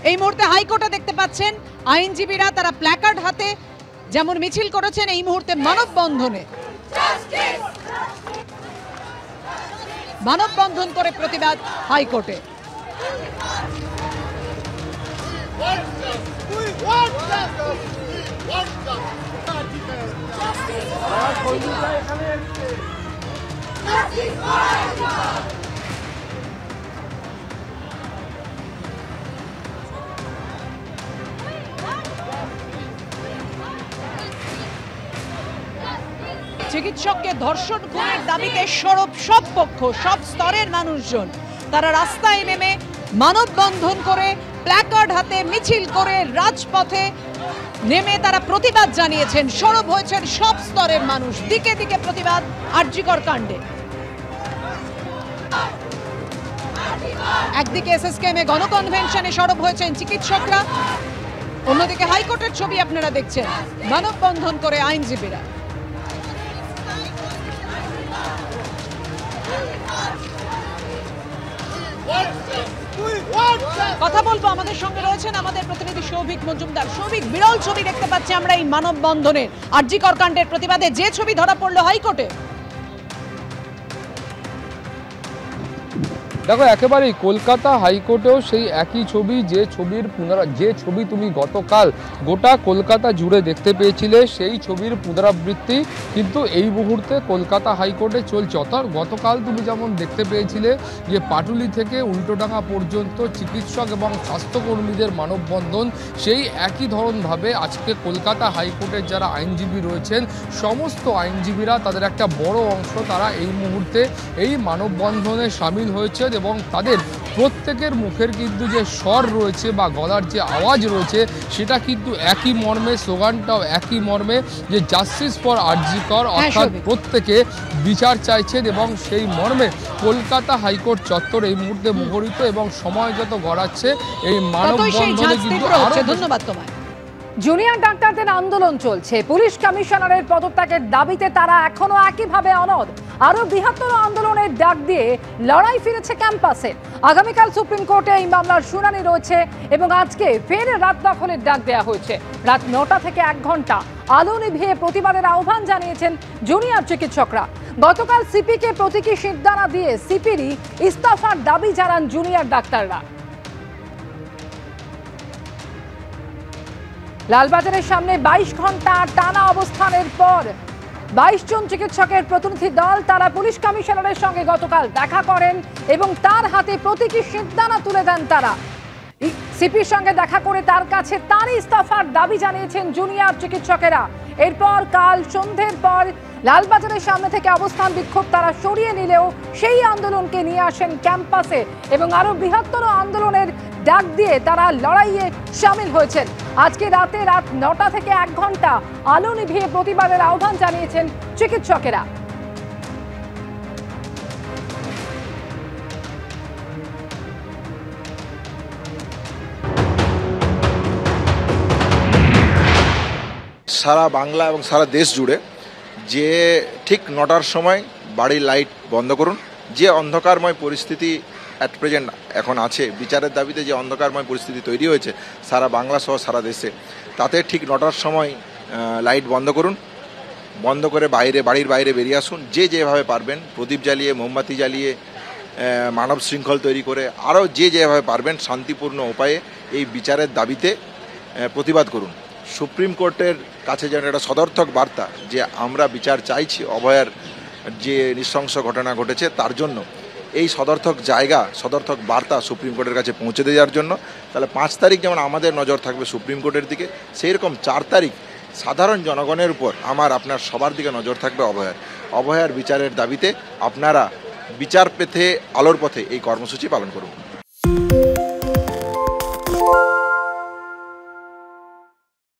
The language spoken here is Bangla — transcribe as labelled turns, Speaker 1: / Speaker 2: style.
Speaker 1: এই মুহূর্তে হাইকোর্টে দেখতে পাচ্ছেন আইনজীবীরা তারা প্ল্যাকার্ড হাতে যেমন মিছিল করেছেন, এই মুহূর্তে মানববন্ধন করে প্রতিবাদ হাইকোর্টে। চিকিৎসককে ধর্ষণ খুনের দাবিতে সরব সব পক্ষ, সব স্তরের মানুষজন তারা রাস্তায় নেমে মানববন্ধন করে প্ল্যাকার্ড হাতে মিছিল করে রাজপথে নেমে তারা প্রতিবাদ জানিয়েছেন। সরব হয়েছেন সব স্তরের মানুষ, দিকে দিকে প্রতিবাদ আরজিকর কাণ্ডে। একদিকে এসএসকেএমে গণকনভেনশনে সরব হয়েছেন চিকিৎসকরা, অন্যদিকে হাইকোর্টের ছবি আপনারা দেখছেন, মানববন্ধন করে আইনজীবীরা। কথা বলবো, আমাদের সঙ্গে রয়েছেন আমাদের প্রতিনিধি সৌভিক মজুমদার। সৌভিক, বিরল ছবি দেখতে পাচ্ছি আমরা এই মানববন্ধনের আরজিকর কাণ্ডের প্রতিবাদে, যে ছবি ধরা পড়লো হাইকোর্টে।
Speaker 2: দেখো, একেবারেই কলকাতা হাইকোর্টেও সেই একই ছবি, যে ছবি তুমি গতকাল গোটা কলকাতা জুড়ে দেখতে পেয়েছিলে, সেই ছবির পুনরাবৃত্তি কিন্তু এই মুহূর্তে কলকাতা হাইকোর্টে চলছে। অর্থাৎ গতকাল তুমি যেমন দেখতে পেয়েছিলে যে পাটুলি থেকে উল্টোডাঙ্গা পর্যন্ত চিকিৎসক এবং স্বাস্থ্যকর্মীদের মানববন্ধন, সেই একই ধরনভাবে আজকে কলকাতা হাইকোর্টের যারা আইনজীবী রয়েছেন, সমস্ত আইনজীবীরা তাদের একটা বড় অংশ তারা এই মুহূর্তে এই মানববন্ধনে সামিল হয়েছে এবং তাদের প্রত্যেকের মুখের কিন্তু যে স্বর রয়েছে বা গলার যে আওয়াজ রয়েছে সেটা কিন্তু একই মর্মে, স্লোগানটাও একই মর্মে, যে জাস্টিস ফর আরজিকর, অর্থাৎ প্রত্যেকে বিচার চাইছেন। এবং সেই মর্মে কলকাতা হাইকোর্ট চত্বর এই মুহূর্তে মুখরিত এবং সময় যত গড়াচ্ছে এই মানববন্ধনে কিন্তু আরো।
Speaker 1: ধন্যবাদ তোমায়।
Speaker 3: জুনিয়র ডাক্তারদের আন্দোলন চলছে, পুলিশ কমিশনারের পদত্যাগের দাবিতে তারা এখনো একইভাবে অনড়। আরো বৃহত্তর আন্দোলনের ডাক দিয়ে লড়াই ফিরেছে ক্যাম্পাসে। আগামীকাল সুপ্রিম কোর্টে এই মামলার শুনানি রয়েছে এবং আজকে ফের রাত দখলের ডাক দেওয়া হয়েছে। রাত 9টা থেকে 1 ঘন্টা আলো নিভিয়ে প্রতিবাদের আহ্বান জানিয়েছেন জুনিয়র চিকিৎসকরা। গতকাল সিপিকে প্রতীকী শিরদাঁড়া দিয়ে সিপিরই ইস্তফার দাবি জানান জুনিয়র ডাক্তাররা। লালবাজারের সামনে 22 ঘন্টা টানা অবস্থানের পর 22 জন চিকিৎসকের প্রতিনিধি দল তারা পুলিশ কমিশনারের সঙ্গে গতকাল দেখা করেন এবং তার হাতে প্রতীকী শিরদাঁড়া তুলে দেন। তারা সিপির সঙ্গে দেখা করে তার কাছে তার ইস্তফার দাবি জানিয়েছেন জুনিয়র চিকিৎসকেরা। এরপর কাল সন্ধ্যের পর লালবাজারের সামনে থেকে অবস্থান বিক্ষোভ তারা সরিয়ে নিলেও সেই আন্দোলনকে নিয়ে আসেন ক্যাম্পাসে এবং আরো বৃহত্তর আন্দোলনের ডাক দিয়ে তারা লড়াইয়ে সামিল হয়েছেন। আজকে রাত 9টা থেকে 1 ঘন্টা আলো নিভিয়ে প্রতিবাদের আহ্বান জানিয়েছেন চিকিৎসকেরা।
Speaker 4: সারা বাংলা এবং সারা দেশ জুড়ে যে ঠিক 9টার সময় বাড়ির লাইট বন্ধ করুন, যে অন্ধকারময় পরিস্থিতি অ্যাট প্রেজেন্ট এখন আছে, বিচারের দাবিতে যে অন্ধকারময় পরিস্থিতি তৈরি হয়েছে সারা বাংলা সহ সারা দেশে, তাতে ঠিক 9টার সময় লাইট বন্ধ করুন, বন্ধ করে বাড়ির বাইরে বেরিয়ে আসুন। যে যেভাবে পারবেন প্রদীপ জ্বালিয়ে, মোমবাতি জ্বালিয়ে, মানব শৃঙ্খল তৈরি করে, আরও যে যেভাবে পারবেন শান্তিপূর্ণ উপায়ে এই বিচারের দাবিতে প্রতিবাদ করুন। সুপ্রিম কোর্টের কাছে যেন একটা সদর্থক বার্তা যে আমরা বিচার চাইছি, অভয়ার যে নৃশংস ঘটনা ঘটেছে তার জন্য এই সদর্থক বার্তা সুপ্রিম কোর্টের কাছে পৌঁছে দেওয়ার জন্য। তাহলে 5 তারিখ যেমন আমাদের নজর থাকবে সুপ্রিম কোর্টের দিকে, সেই রকম 4 তারিখ সাধারণ জনগণের উপর আপনার সবার দিকে নজর থাকবে অভয়ার বিচারের দাবিতে আপনারা বিচার পেতে আলোর পথে এই কর্মসূচি পালন করুন।